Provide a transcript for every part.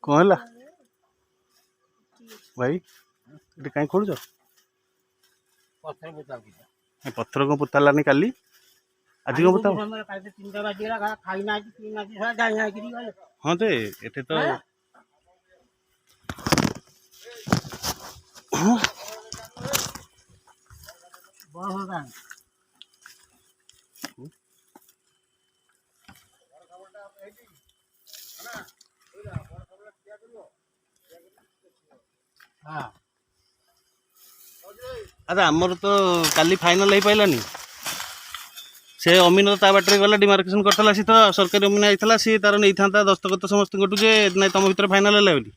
कौन है भाई ये कहीं खोल पत्थर को पुतालानी काली आज को बताओ हाँ तो ये तो अरे आमर तो काली फाइनल हो पारानी से अमीन ता बाटर गला डिमार्केशन करता सी तो सरकारी अमीन आई सी तार नहीं था दस्तखत समस्त जे ना तुम भर फाइनाल है बोली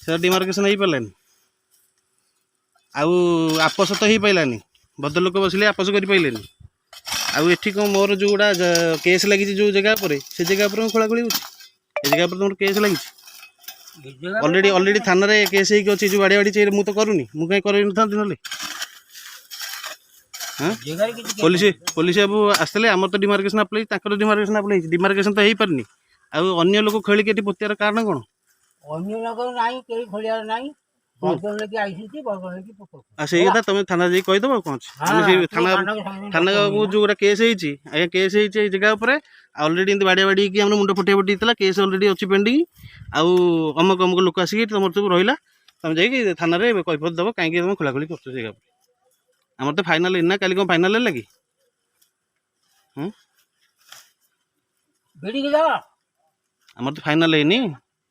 से डिमार्केशन हो पारानी आपस तो हो पारानी बद लोक बसले आपस कर पारे आठी कौन मोर जो गुड़ा केस लगी जो जगह पर से जगह पर खोलाखोली हो जगह पर तुम केस लगी ऑलरेडी ऑलरेडी थाना रे केस हो जो बाड़ी बाड़ी चाहिए मुझे तो करूनी मुझे कहीं कर ना हाँ पुलिस पुलिस अब आसते आम तो demarcation apply demarcation apply demarcation तो हो पारनी अन्य लोक खेलिक ये पोतार कारण कौन अन्य लोक नहीं कहीं खोलियार नहीं से कथा तुम थाना जाइए कहीदेव कौन थाना थाना को जो केस आज्ञा केस जगह पर ऑलरेडी एमती बाड़िया बाड़ी की मुंड फटिया फटी केस ऑलरेडी अच्छी पेंडिंग आउ अमुक अमुक लोक आसिक तुम सब रहा तुम जाइए थाना कैफत दब कहीं तुम खोलाखोली कर जगह पर आम तो फाइनाल है ना कल कौन फाइनाल है कि आम तो फाइनाल है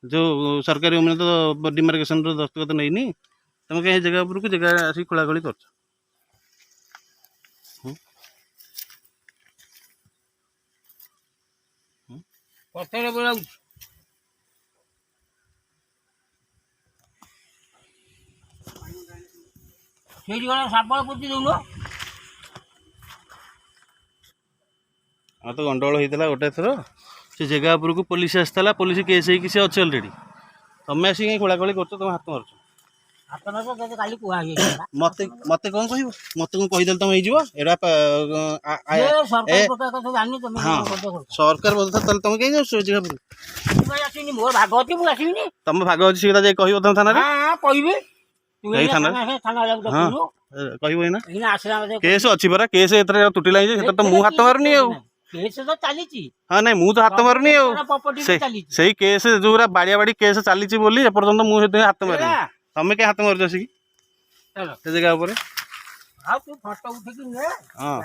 जो सरकारी अमीन तो डिमार्केशन दस्तखत नहीं तुम कहीं जगह उपरको जगह आस खोलाखोली कर तो गंडगोल होता गोटे थर से जगह उपरको पुलिस आसाला पुलिस केस हो सी अच्छे अलरेडी तुम आसिक कहीं खोलाखोली कर तुम हाथ मार्च मत मत कौन कह मत कौन कहीदे तुम हाँ सरकार बोलता तुम कहीं जाओ जगह तुम भाग अच्छी सीधा जाए कह तुम थाना हाँ कह केस अच्छी परा केस तुटिला तो मुझे हाथ मारुनी हाँ नहीं मुझे तो हाथ मारुनी से केस जो बाड़िया बाड़ी केस चली एपर्तंत मुझे हाथ मारे तुम क्या हाथ मारुच आसिक जगह पर हाँ